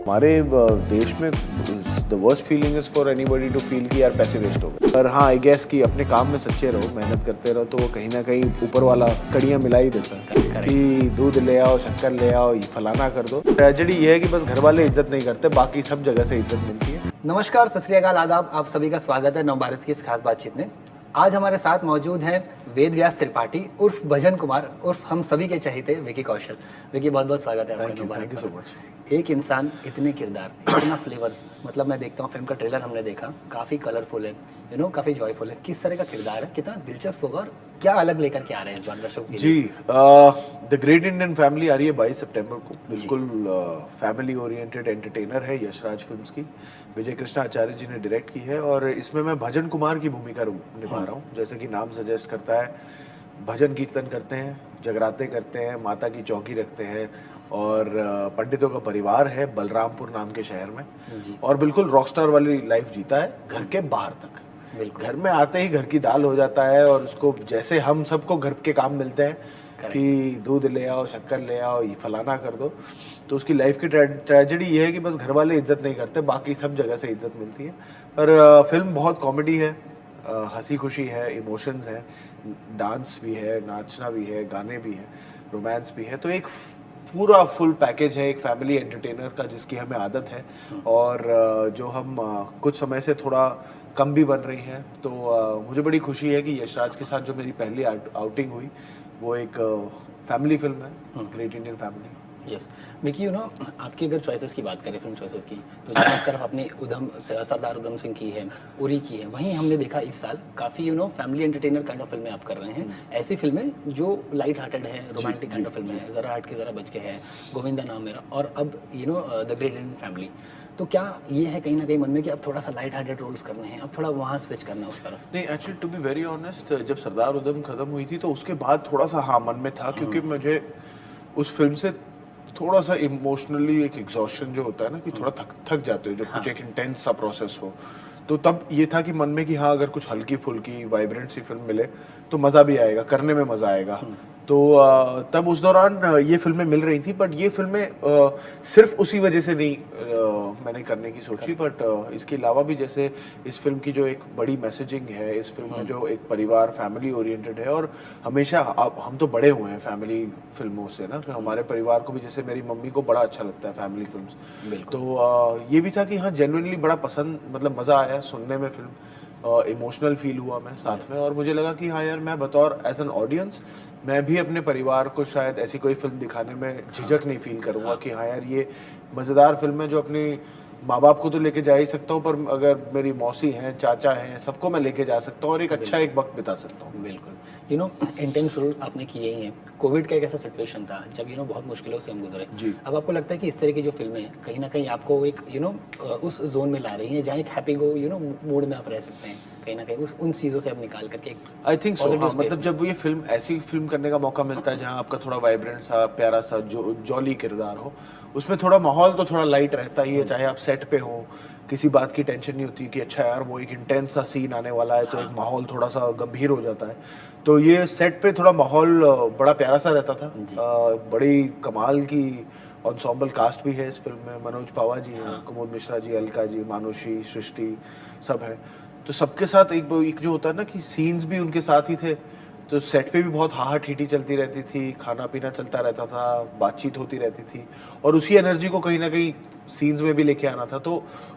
हमारे देश में the worst feeling is for anybody to feel कि यार पैसे वेस्ट हो गए। पर हाँ, आई गेस कि अपने काम में सच्चे रहो, मेहनत करते रहो, तो वो कहीं ना कहीं ऊपर वाला कड़ियाँ मिला ही देता है कि दूध ले आओ, शक्कर ले आओ, ये फलाना कर दो। ट्रेजेडी ये है कि बस घर वाले इज्जत नहीं करते, बाकी सब जगह से इज्जत मिलती है। नमस्कार, सत श्री अकाल, आदाब। आप सभी का स्वागत है नवभारत की इस खास बातचीत में। आज हमारे साथ मौजूद हैं वेद व्यास त्रिपाठी उर्फ भजन कुमार उर्फ हम सभी के चहेते विकी कौशल। विकी, बहुत बहुत स्वागत है आपका Navbharat. Thank you so much. एक इंसान, इतने किरदार, इतना फ्लेवर्स, मतलब मैं देखता हूँ फिल्म का ट्रेलर हमने देखा, काफ़ी कलरफुल है, काफ़ी जॉयफुल है। किस तरह का किरदार है, कितना दिलचस्प होगा और क्या अलग लेकर के आ रहे हैं इस बार दर्शकों के लिए? जी, द ग्रेट इंडियन फैमिली आ रही है 22 सितंबर को। बिल्कुल फैमिली ओरिएंटेड एंटरटेनर है यशराज फिल्म्स की। विजय कृष्णा आचार्य जी ने डायरेक्ट की है और इसमें मैं भजन कुमार की भूमिका निभा रहा हूँ। जैसे कि नाम सजेस्ट करता है, भजन कीर्तन करते हैं, जगराते करते हैं, माता की चौकी रखते हैं और पंडितों का परिवार है बलरामपुर नाम के शहर में, और बिल्कुल रॉकस्टार वाली लाइफ जीता है घर के बाहर तक। घर में आते ही घर की दाल हो जाता है और उसको जैसे हम सबको घर के काम मिलते हैं कि दूध ले आओ, शक्कर ले आओ, ये फलाना कर दो, तो उसकी लाइफ की ट्रेजेडी ये है कि बस घर वाले इज्जत नहीं करते, बाकी सब जगह से इज्जत मिलती है। पर फिल्म बहुत कॉमेडी है, हंसी खुशी है, इमोशंस है, डांस भी है, नाचना भी है, गाने भी हैं, रोमांस भी है। तो एक पूरा फुल पैकेज है एक फैमिली एंटरटेनर का, जिसकी हमें आदत है और जो हम कुछ समय से थोड़ा कम भी बन रही हैं। तो मुझे बड़ी खुशी है कि यशराज के साथ जो मेरी पहली आउटिंग हुई वो एक फैमिली फिल्म है, great Indian family. Yes Vicky, आपकी अगर चॉइसेस की बात करें, फिल्म चॉइसेस की, तो जहाँ तरफ आपने सरदार उधम सिंह की है, उरी की है, वहीं हमने देखा इस साल काफ़ी फैमिली एंटरटेनर काइंड ऑफ फिल्में आप कर रहे हैं। ऐसी फिल्में जो लाइट हार्टेड है, रोमांटिक काइंड ऑफ फिल्में है, ज़रा हट के ज़रा बच के है, गोविंदा नाम मेरा, और अब द ग्रेट इंडियन फैमिली। तो क्या ये है कहीं ना कहीं मन में कि अब थोड़ा सा लाइट हार्टेड रोल्स करने हैं, अब थोड़ा वहाँ स्विच करना है उस तरफ? नहीं, actually to be very honest, जब सरदार उधम खत्म हुई थी तो उसके बाद थोड़ा सा हाँ मन में था, क्योंकि मुझे उस फिल्म से थोड़ा सा इमोशनली एक एग्जॉशन जो होता है ना, कि थोड़ा थक जाते हो जब कुछ एक इंटेंस सा प्रोसेस हो। तो तब ये था कि मन में कि हाँ, अगर कुछ हल्की फुल्की वाइब्रेंट सी फिल्म मिले तो मज़ा भी आएगा, करने में मज़ा आएगा। तो तब उस दौरान ये फिल्में मिल रही थी, बट ये फिल्में सिर्फ उसी वजह से नहीं मैंने करने की सोची, बट इसके अलावा भी, जैसे इस फिल्म की जो एक बड़ी मैसेजिंग है, इस फिल्म में जो एक परिवार फैमिली ओरिएंटेड है, और हमेशा हम तो बड़े हुए हैं फैमिली फिल्मों से ना, कि हमारे परिवार को भी, जैसे मेरी मम्मी को बड़ा अच्छा लगता है फैमिली फिल्म्स। तो ये भी था कि हाँ, जेन्युइनली बड़ा पसंद, मतलब मज़ा आया सुनने में फिल्म, इमोशनल फील हुआ मैं साथ में, और मुझे लगा कि हाँ यार, मैं बतौर एज एन ऑडियंस मैं भी अपने परिवार को शायद ऐसी कोई फिल्म दिखाने में झिझक नहीं फील करूँगा कि हाँ यार, ये मज़ेदार फिल्म है जो अपनी माँ बाप को तो लेके जा ही सकता हूँ, पर अगर मेरी मौसी हैं, चाचा हैं, सबको मैं लेके जा सकता हूँ और एक अच्छा एक वक्त बिता सकता हूँ। बिल्कुल, इंटेंस रोल आपने किए ही हैं। कोविड का एक ऐसा सिचुएशन था जब बहुत मुश्किलों से हम गुजरे जी। अब आपको लगता है कि इस तरह की जो फिल्में हैं कहीं ना कहीं आपको एक उस जोन में ला रही हैं जहाँ एक हैप्पी गो मूड में आप रह सकते हैं, कहीं ना कहीं उन चीज़ों से आप निकाल करके? आई थिंक सो, मतलब जब ये फिल्म, ऐसी फिल्म करने का मौका मिलता है जहाँ आपका थोड़ा वाइब्रेंट सा, प्यारा सा, जॉली किरदार हो, उसमें थोड़ा माहौल तो थोड़ा लाइट रहता ही है। चाहे आप सेट पे हो, किसी बात की टेंशन नहीं होती कि अच्छा यार वो एक इंटेंस सा सीन आने वाला है, तो एक माहौल थोड़ा सा गंभीर हो जाता है। तो ये सेट पे थोड़ा माहौल बड़ा प्यारा सा रहता था। बड़ी कमाल की एंसेंबल कास्ट भी है इस फिल्म में। मनोज पावा जी हैं, कुमुद मिश्रा जी, अलका जी, मानुषी, सृष्टि, सब है। तो सबके साथ एक जो होता है ना कि सीन्स भी उनके साथ ही थे, तो सेट पे भी बहुत हाहाठीटी चलती रहती थी, खाना पीना चलता रहता था, बातचीत होती रहती थी, और उसी एनर्जी को कहीं ना कहीं सीन्स में भी लेके आना था। तो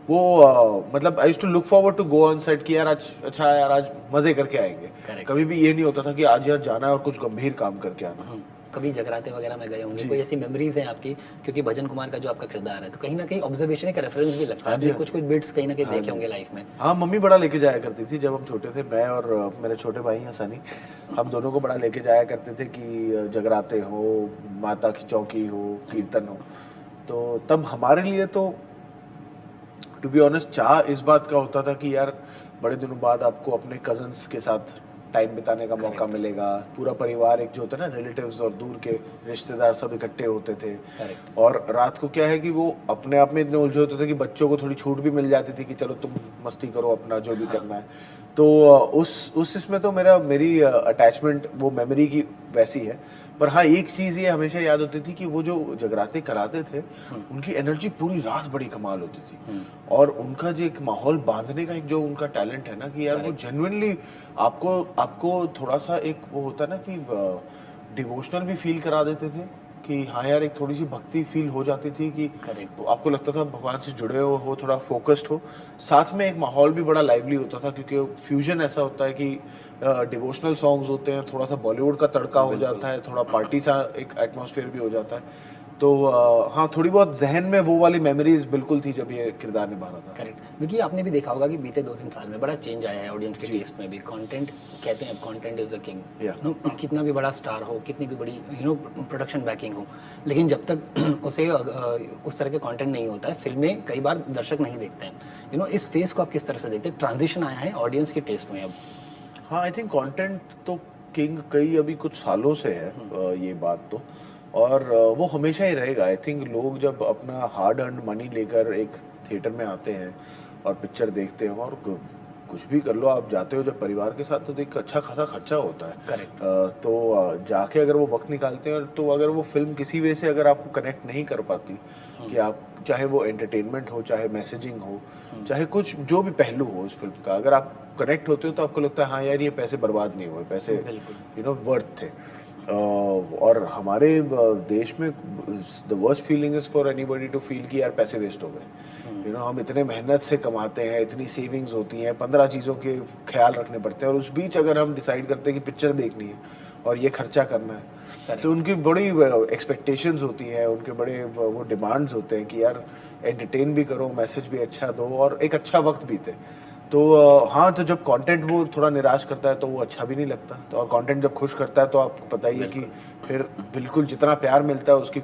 वो मतलब I used to look forward to go on set कि यार आज, अच्छा यार आज मजे करके आएंगे। कभी भी ये नहीं होता था कि आज यार जाना है और कुछ गंभीर काम करके आना। कभी जगराते वगैरह में गए होंगे, कोई ऐसी मेमोरीज हैं आपकी? क्योंकि भजन कुमार का जो आपका किरदार है, तो कहीं ना कहीं ऑब्जर्वेशन का रेफरेंस भी लगता है, कुछ बिट्स कहीं ना कहीं देखे होंगे लाइफ में। हाँ, मम्मी बड़ा लेके जाया करती थी जब हम छोटे थे, मैं और मेरे छोटे भाई हैं सनी, हम दोनों को बड़ा लेके जाया करते थे कि जगराते हो, माता की चौकी हो, कीर्तन हो। तो तब हमारे लिए तो टू बी ऑनेस्ट चाह इस बात का होता था कि यार बड़े दिनों बाद आपको अपने कजन्स के साथ टाइम बिताने का मौका मिलेगा। पूरा परिवार, एक जो होता है ना, रिलेटिव्स और दूर के रिश्तेदार सब इकट्ठे होते थे। और रात को क्या है कि वो अपने आप में इतने उलझे होते थे कि बच्चों को थोड़ी छूट भी मिल जाती थी कि चलो तुम मस्ती करो अपना जो भी करना है। तो उस इसमें तो मेरी अटैचमेंट वो मेमोरी की वैसी है। पर हाँ, एक चीज़ ये हमेशा याद होती थी कि वो जो जगराते कराते थे, उनकी एनर्जी पूरी रात बड़ी कमाल होती थी। और उनका जो एक माहौल बाँधने का एक जो उनका टैलेंट है ना कि यार वो जेन्युइनली आपको आपको थोड़ा-सा एक वो होता है ना कि डिवोशनल भी फ़ील करा देते थे कि हाँ यार, एक थोड़ी-सी भक्ति फ़ील हो जाती थी कि करेक्ट। आपको लगता था भगवान से जुड़े हो, थोड़ा फ़ोकस्ड हो। साथ में एक माहौल भी बड़ा लाइवली होता था क्योंकि फ्यूज़न ऐसा होता है कि डिवोशनल सॉन्ग्स होते हैं, थोड़ा-सा बॉलीवुड का तड़का हो बिल्कुल। जाता है, थोड़ा पार्टी सा एक एटमॉस्फेयर भी हो जाता है। तो हाँ, थोड़ी बहुत ज़हन में वो वाली मेमोरीज़ बिल्कुल थी जब ये किरदार निभा रहा था। करेक्ट। देखिए आपने भी देखा होगा कि बीते 2-3 साल में बड़ा चेंज आया है ऑडियंस के जी। टेस्ट में भी। कंटेंट कहते हैं, कंटेंट इज़ द किंग। या नो कितना भी बड़ा स्टार हो, कितनी भी बड़ी प्रोडक्शन बैकिंग हो, लेकिन जब तक उसे उस तरह के कंटेंट नहीं होता है, फ़िल्में कई बार दर्शक नहीं देखते हैं। इस फ़ेज़ को आप किस तरह से देखते हैं? ट्रांज़िशन आया है ऑडियंस के टेस्ट में अब। हाँ, आई थिंक कंटेंट तो किंग कई अभी कुछ सालों से है ये बात तो। और वो हमेशा ही रहेगा। आई थिंक लोग जब अपना हार्ड अर्न्ड मनी लेकर एक थिएटर में आते हैं और पिक्चर देखते हैं और कुछ भी कर लो, आप जाते हो जब परिवार के साथ तो देख अच्छा खासा खर्चा होता है। करेक्ट। तो जाके अगर वो वक्त निकालते हैं तो अगर वो फिल्म किसी वे से अगर आपको कनेक्ट नहीं कर पाती कि आप चाहे वो एंटरटेनमेंट हो, चाहे मैसेजिंग हो, चाहे कुछ जो भी पहलू हो उस फिल्म का, अगर आप कनेक्ट होते हो तो आपको लगता है हाँ यार, ये पैसे बर्बाद नहीं हुए, पैसे बिल्कुल। वर्थ थे। और हमारे देश में the worst feeling is for anybody to feel कि यार पैसे वेस्ट हो गए। हम इतने मेहनत से कमाते हैं, इतनी सेविंग्स होती हैं, 15 चीज़ों के ख्याल रखने पड़ते हैं और उस बीच अगर हम डिसाइड करते हैं कि पिक्चर देखनी है और ये खर्चा करना है, तो उनकी बड़ी एक्सपेक्टेशंस होती हैं, उनके बड़े वो डिमांड्स होते हैं कि यार एंटरटेन भी करो, मैसेज भी अच्छा दो और एक अच्छा वक्त बीते। तो हाँ, तो जब कंटेंट वो थोड़ा निराश करता है तो वो अच्छा भी नहीं लगता। तो और कंटेंट जब खुश करता है तो आपको पता ही है कि फिर बिल्कुल जितना प्यार मिलता है उसका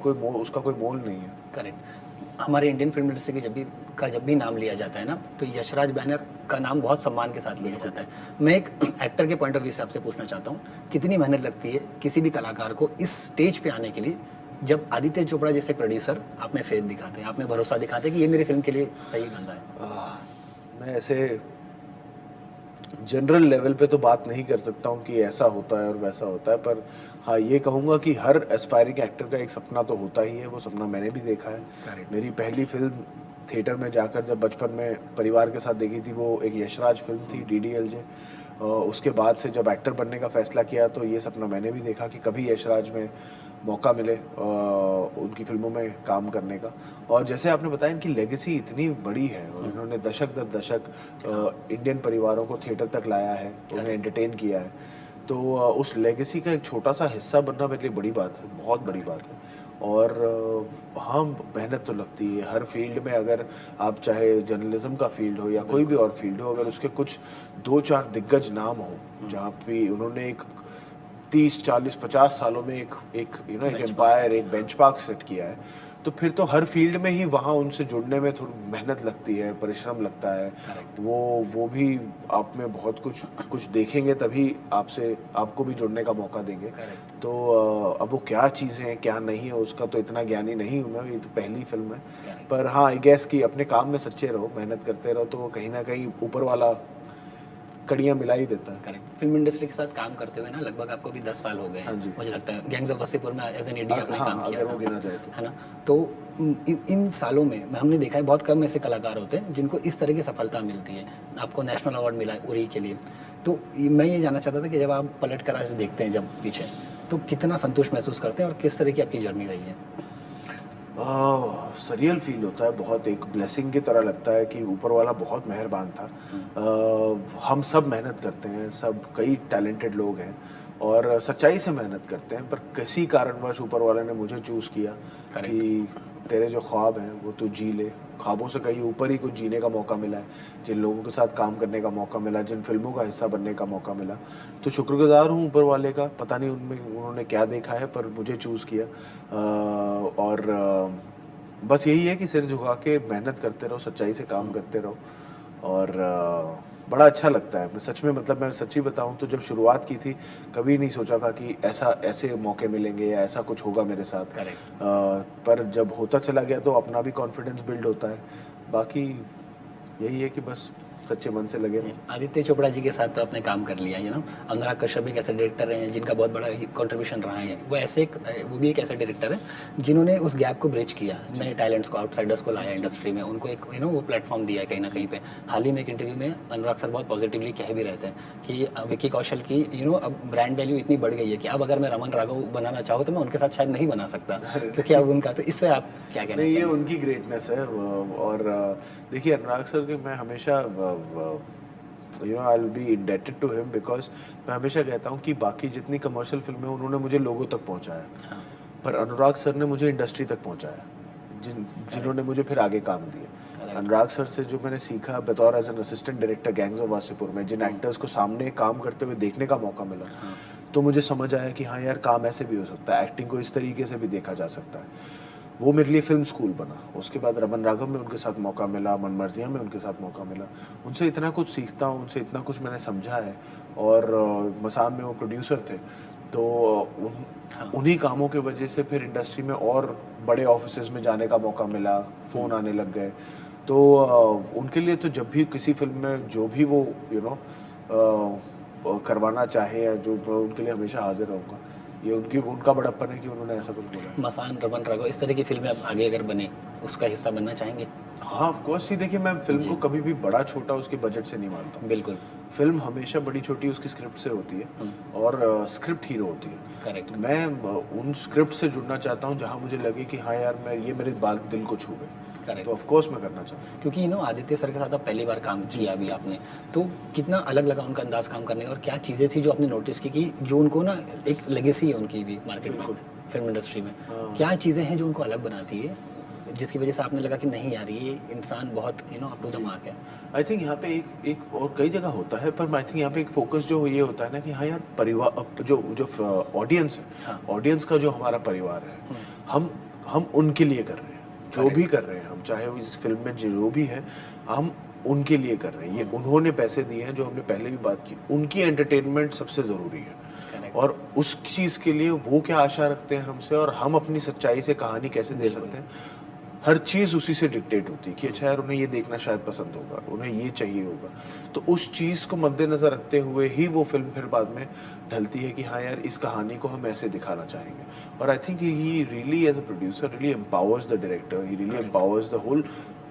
कोई मोल नहीं है। करेक्ट। हमारे इंडियन फिल्म इंडस्ट्री के जब भी नाम लिया जाता है ना, तो यशराज बैनर का नाम बहुत सम्मान के साथ लिया जाता है। मैं एक एक्टर के पॉइंट ऑफ व्यू से आपसे पूछना चाहता हूँ, कितनी मेहनत लगती है किसी भी कलाकार को इस स्टेज पे आने के लिए, जब आदित्य चोपड़ा जैसे प्रोड्यूसर आप में फेथ दिखाते हैं, आप में भरोसा दिखाते हैं कि ये मेरी फिल्म के लिए सही बंदा है? मैं ऐसे जनरल लेवल पे तो बात नहीं कर सकता हूँ कि ऐसा होता है और वैसा होता है, पर हाँ ये कहूँगा कि हर एस्पायरिंग एक्टर का एक सपना तो होता ही है। वो सपना मैंने भी देखा है। Correct. मेरी पहली फिल्म थिएटर में जाकर जब बचपन में परिवार के साथ देखी थी, वो एक यशराज फिल्म थी, DDLJ। उसके बाद से जब एक्टर बनने का फैसला किया तो ये सपना मैंने भी देखा कि कभी यशराज में मौका मिले उनकी फिल्मों में काम करने का। और जैसे आपने बताया, इनकी लेगेसी इतनी बड़ी है और इन्होंने दशक दर दशक इंडियन परिवारों को थिएटर तक लाया है, उन्हें एंटरटेन किया है। तो उस लेगेसी का एक छोटा सा हिस्सा बनना मेरे लिए बड़ी बात है, बहुत बड़ी बात है। और हाँ, मेहनत तो लगती है हर फील्ड में। अगर आप चाहे जर्नलिज्म का फील्ड हो या कोई भी और फील्ड हो, अगर उसके कुछ 2-4 दिग्गज नाम हो जहाँ पे उन्होंने एक 30, 40, 50 सालों में एक एक एक एम्पायर, एक बेंचमार्क सेट किया है, तो फिर तो हर फील्ड में ही वहाँ उनसे जुड़ने में थोड़ी मेहनत लगती है, परिश्रम लगता है। वो भी आप में बहुत कुछ देखेंगे तभी आपको भी जुड़ने का मौका देंगे। तो अब वो क्या चीज़ें हैं क्या नहीं है उसका तो इतना ज्ञानी नहीं हूँ मैं, ये तो पहली फिल्म है। पर हाँ, आई गेस कि अपने काम में सच्चे रहो, मेहनत करते रहो, तो वो कहीं ना कहीं ऊपर वाला कड़ियाँ मिला ही देता है। करेक्ट। फिल्म इंडस्ट्री के साथ काम करते हुए ना लगभग आपको भी 10 साल हो गए हाँ जी। हैं, मुझे लगता है। गैंग्स ऑफ वसेपुर में एज एन एडी आपने हाँ, काम किया अगर वो था, गिना जाए तो। है ना? तो इन सालों में हमने देखा है बहुत कम ऐसे कलाकार होते हैं जिनको इस तरह की सफलता मिलती है। आपको नेशनल अवार्ड मिला है उरी के लिए। तो मैं ये जानना चाहता था कि जब आप पलट कर ऐसे देखते हैं जब पीछे, तो कितना संतोष महसूस करते हैं और किस तरह की आपकी जर्नी रही है? सरियल फील होता है बहुत, एक ब्लेसिंग की तरह लगता है कि ऊपर वाला बहुत मेहरबान था। हम सब मेहनत करते हैं, सब कई टैलेंटेड लोग हैं और सच्चाई से मेहनत करते हैं, पर किसी कारणवश ऊपर वाले ने मुझे चूज़ किया कि तेरे जो ख्वाब हैं वो तू जी ले। ख्वाबों से कहीं ऊपर ही कुछ जीने का मौका मिला है, जिन लोगों के साथ काम करने का मौका मिला, जिन फिल्मों का हिस्सा बनने का मौका मिला, तो शुक्रगुजार हूँ ऊपर वाले का। पता नहीं उन्होंने क्या देखा है पर मुझे चूज़ किया। और बस यही है कि सिर झुका के मेहनत करते रहो, सच्चाई से काम करते रहो और बड़ा अच्छा लगता है। मैं सच में, मतलब मैं सच्ची बताऊं तो जब शुरुआत की थी कभी नहीं सोचा था कि ऐसे मौके मिलेंगे या ऐसा कुछ होगा मेरे साथ। पर जब होता चला गया तो अपना भी कॉन्फिडेंस बिल्ड होता है। बाकी यही है कि बस सच्चे मन से लगे रहो। आदित्य चोपड़ा जी के साथ तो आपने काम कर लिया, अनुराग कश्यप एक ऐसे डायरेक्टर हैं जिनका बहुत बड़ा कंट्रीब्यूशन रहा है। वो भी एक ऐसे डायरेक्टर है जिन्होंने उस गैप को ब्रिज किया, नए टैलेंट्स को, आउटसाइडर्स को लाया इंडस्ट्री में, उनको एक वो प्लेटफॉर्म दिया है कहीं ना कहीं पे। हाल ही में एक इंटरव्यू में अनुराग सर बहुत पॉजिटिवली कह भी रहते हैं कि विक्की कौशल की अब ब्रांड वैल्यू इतनी बढ़ गई है कि अब अगर मैं रमन राघव बनाना चाहूँ तो मैं उनके साथ शायद नहीं बना सकता, क्योंकि अब उनका, तो इससे आप क्या कहना नहीं, ये चाहिए? उनकी ग्रेटनेस है। और देखिए अनुराग सर के मैं हमेशा I will be indebted to him, because मैं हमेशा कहता हूँ कि बाकी जितनी कमर्शियल फिल्में उन्होंने मुझे लोगों तक पहुँचाया, हाँ, पर अनुराग सर ने मुझे इंडस्ट्री तक पहुँचाया, जिन्होंने मुझे फिर आगे काम दिया। अनुराग सर से जो मैंने सीखा बतौर as an assistant director Gangs of Wasseypur में, जिन एक्टर्स को सामने काम करते हुए देखने का मौका मिला, तो मुझे समझ आया कि हाँ यार, काम ऐसे भी हो सकता है, एक्टिंग को इस तरीके से भी देखा जा सकता है। वो मेरे लिए फिल्म स्कूल बना। उसके बाद रमन राघव में उनके साथ मौका मिला, मन मर्जियाँ में उनके साथ मौका मिला। उनसे इतना कुछ सीखता हूँ, उनसे इतना कुछ मैंने समझा है। और मसान में वो प्रोड्यूसर थे, तो उन्हीं कामों की वजह से फिर इंडस्ट्री में और बड़े ऑफिसेज में जाने का मौका मिला, फ़ोन आने लग गए। तो उनके लिए तो जब भी किसी फिल्म में जो भी वो करवाना चाहे, या जो, उनके लिए हमेशा हाजिर रहूँगा। ये उनका बड़प्पन है कि उन्होंने ऐसा कुछ बोला। मसान, रमन राघव, इस तरह की फिल्में आप आगे अगर बने उसका हिस्सा बनना चाहेंगे? हाँ, ऑफ कोर्स। ही देखिए, मैं फिल्म को कभी भी बड़ा छोटा उसके बजट से नहीं मानता हूँ। बिल्कुल। फिल्म हमेशा बड़ी छोटी उसकी स्क्रिप्ट से होती है, और स्क्रिप्ट हीरो होती है। करेक्ट। मैं उन स्क्रिप्ट से जुड़ना चाहता हूँ जहाँ मुझे लगे कि हाँ यार, ये मेरे बात दिल को छू गए, करेक्ट। तो ऑफ कोर्स मैं करना चाहता हूँ। क्योंकि आदित्य सर के साथ आप पहली बार काम किया अभी आपने, तो कितना अलग लगा उनका अंदाज काम करने का, और क्या चीज़ें थी जो आपने नोटिस की कि जो उनको ना एक लेगेसी है उनकी भी मार्केट में, फिल्म इंडस्ट्री में, क्या चीज़ें हैं जो उनको अलग बनाती है, जिसकी वजह से आपने लगा कि नहीं यार, ये इंसान बहुत अप टू द मार्क है? आई थिंक यहाँ पे एक और कई जगह होता है, पर आई थिंक यहाँ पे एक फोकस जो ये होता है ना कि हाँ यार, परिवार, जो ऑडियंस है, ऑडियंस का जो हमारा परिवार है, हम उनके लिए कर रहे हैं। जो भी कर रहे हैं हम, चाहे वो इस फिल्म में जो भी है, हम उनके लिए कर रहे हैं। ये उन्होंने पैसे दिए हैं, जो हमने पहले भी बात की, उनकी एंटरटेनमेंट सबसे ज़रूरी है। और उस चीज़ के लिए वो क्या आशा रखते हैं हमसे, और हम अपनी सच्चाई से कहानी कैसे दे सकते हैं, हर चीज़ उसी से डिक्टेट होती है कि अच्छा यार, उन्हें ये देखना शायद पसंद होगा, उन्हें ये चाहिए होगा। तो उस चीज़ को मद्देनज़र रखते हुए ही वो फिल्म फिर बाद में ढलती है कि हाँ यार, इस कहानी को हम ऐसे दिखाना चाहेंगे। और I think he really as a producer really empowers the director, he really empowers the whole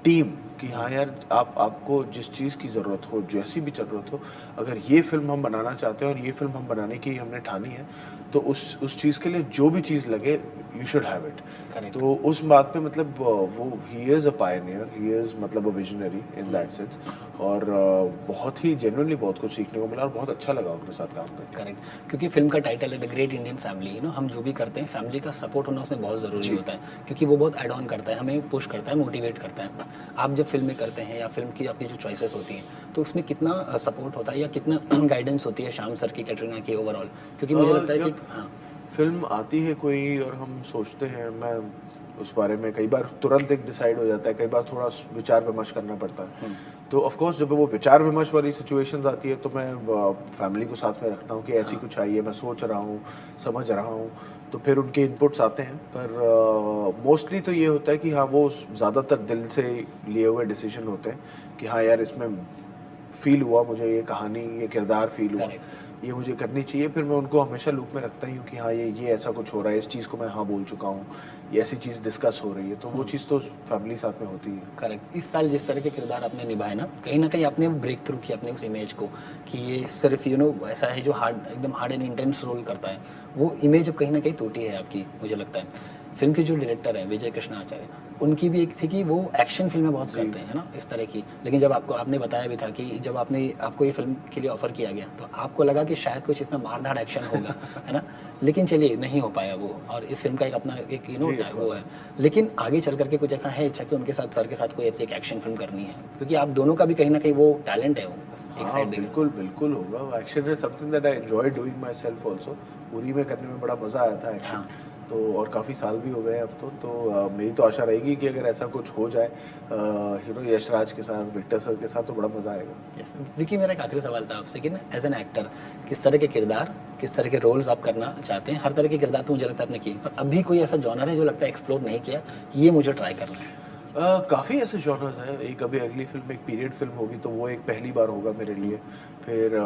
team कि हाँ यार, आपको जिस चीज़ की ज़रूरत हो, जैसी भी ज़रूरत हो, अगर ये फिल्म हम बनाना चाहते हैं और ये फिल्म हम बनाने की हमने ठानी है, तो उस चीज़ के लिए जो भी चीज़ लगे, यू शुड हैव इट। तो उस बात पे मतलब वो he is a pioneer, he is मतलब a visionary in that sense. और बहुत ही जेन्युइनली बहुत कुछ सीखने को मिला, और बहुत अच्छा लगा उनके साथ काम करके। करेक्ट। क्योंकि फिल्म का टाइटल है द ग्रेट इंडियन फैमिली, हम जो भी करते हैं, फैमिली का सपोर्ट होना उसमें बहुत ज़रूरी होता है, क्योंकि वो बहुत एड ऑन करता है, हमें पुश करता है, मोटिवेट करता है। आप जब फिल्में करते हैं या फिल्म की आपकी जो चॉइसेस होती हैं, तो उसमें कितना सपोर्ट होता है या कितना गाइडेंस होती है श्याम सर की, कैटरीना की, ओवरऑल? क्योंकि मुझे लगता है कि हाँ, फिल्म आती है कोई और हम सोचते हैं, मैं उस बारे में कई बार तुरंत एक डिसाइड हो जाता है, कई बार थोड़ा विचार विमर्श करना पड़ता है। तो ऑफ कोर्स जब वो विचार विमर्श वाली सिचुएशंस आती है, तो मैं फैमिली को साथ में रखता हूँ कि ऐसी कुछ चाहिए, मैं सोच रहा हूँ, समझ रहा हूँ, तो फिर उनके इनपुट्स आते हैं। पर मोस्टली तो ये होता है कि हाँ, वो ज़्यादातर दिल से लिए हुए डिसीजन होते हैं कि हाँ यार, इसमें फील हुआ मुझे, ये कहानी, ये किरदार फील हुआ, ये मुझे करनी चाहिए। फिर मैं उनको हमेशा लूप में रखता ही हूँ कि हाँ, ये ऐसा कुछ हो रहा है, इस चीज़ को मैं हाँ बोल चुका हूँ, ये ऐसी चीज़ डिस्कस हो रही है, तो वो चीज़ तो फैमिली साथ में होती है। करेक्ट। इस साल जिस तरह के किरदार आपने निभाए ना, कहीं ना कहीं आपने ब्रेक थ्रू किया अपने उस इमेज को कि ये सिर्फ ऐसा है जो एकदम हार्ड एंड इंटेंस रोल करता है, वो इमेज अब कहीं ना कहीं टूटी है आपकी, मुझे लगता है। फिल्म के जो डायरेक्टर हैं विजय कृष्णा आचार्य, उनकी भी एक थी कि वो एक्शन फिल्में बहुत करते हैं, है ना, इस तरह की। लेकिन जब आपने बताया भी था कि जब आपको ये फिल्म के लिए ऑफर किया गया, तो आपको लगा कि शायद कुछ इसमें मारधाड़ एक्शन होगा, है ना, लेकिन चलिए नहीं हो पाया वो, और इस फिल्म का एक अपना एक वो है। लेकिन आगे चल करके कुछ ऐसा है इच्छा कि उनके साथ, सर के साथ कोई ऐसी एक एक्शन फिल्म करनी है, क्योंकि आप दोनों का भी कहीं ना कहीं वो टैलेंट है, वो एक साइड। बिल्कुल होगा। Action is something that I enjoy doing my self also. Uri में करने में बड़ा मज़ा आया था एक्शन। तो और काफ़ी साल भी हो गए अब तो मेरी तो आशा रहेगी कि अगर ऐसा कुछ हो जाए यशराज के साथ, विक्टर सर के साथ, तो बड़ा मज़ा आएगा। विकी, मेरा एक आखिरी सवाल था आपसे कि ना, एज एन एक्टर किस तरह के किरदार, किस तरह के रोल्स आप करना चाहते हैं? हर तरह के किरदार तो मुझे लगता है आपने किए, पर अभी कोई ऐसा जॉनर है जो लगता है एक्सप्लोर नहीं किया, ये मुझे ट्राई करना है? काफ़ी ऐसे जॉनर्स हैं। एक अभी अगली फिल्म एक पीरियड फिल्म होगी, तो वो एक पहली बार होगा मेरे लिए। फिर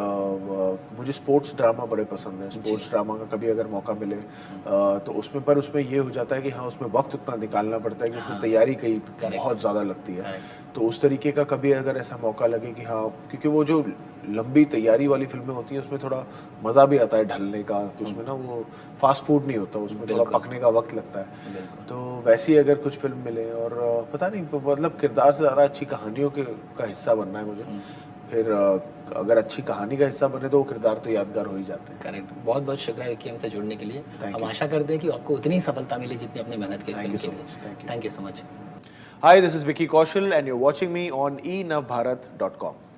मुझे स्पोर्ट्स ड्रामा बड़े पसंद है। स्पोर्ट्स ड्रामा का कभी अगर मौका मिले तो उसमें ये हो जाता है कि हाँ, उसमें वक्त उतना निकालना पड़ता है कि उसमें तैयारी कई बहुत ज़्यादा लगती है। तो उस तरीके का कभी अगर ऐसा मौका लगे कि हाँ, क्योंकि वो जो लंबी तैयारी वाली फिल्में होती हैं उसमें थोड़ा मज़ा भी आता है ढलने का, उसमें ना वो फास्ट फूड नहीं होता, उसमें थोड़ा पकने का वक्त लगता है। तो वैसी अगर कुछ फिल्म मिले और पता नहीं, मतलब किरदार से ज़्यादा अच्छी कहानियों का हिस्सा बनना है मुझे। फिर अगर अच्छी कहानी का हिस्सा बने तो वो किरदार तो यादगार हो ही जाते हैं। करेक्ट। बहुत बहुत शुक्रिया विक्की हमसे जुड़ने के लिए। Thank हम you. आशा करते हैं कि आपको उतनी ही सफलता मिले जितनी अपनी मेहनत की इस Thank फिल्म you के so लिए। much. Thank you. Thank you so much. Hi, this is Vicky Kaushal and you're watching me on enavbharat.com.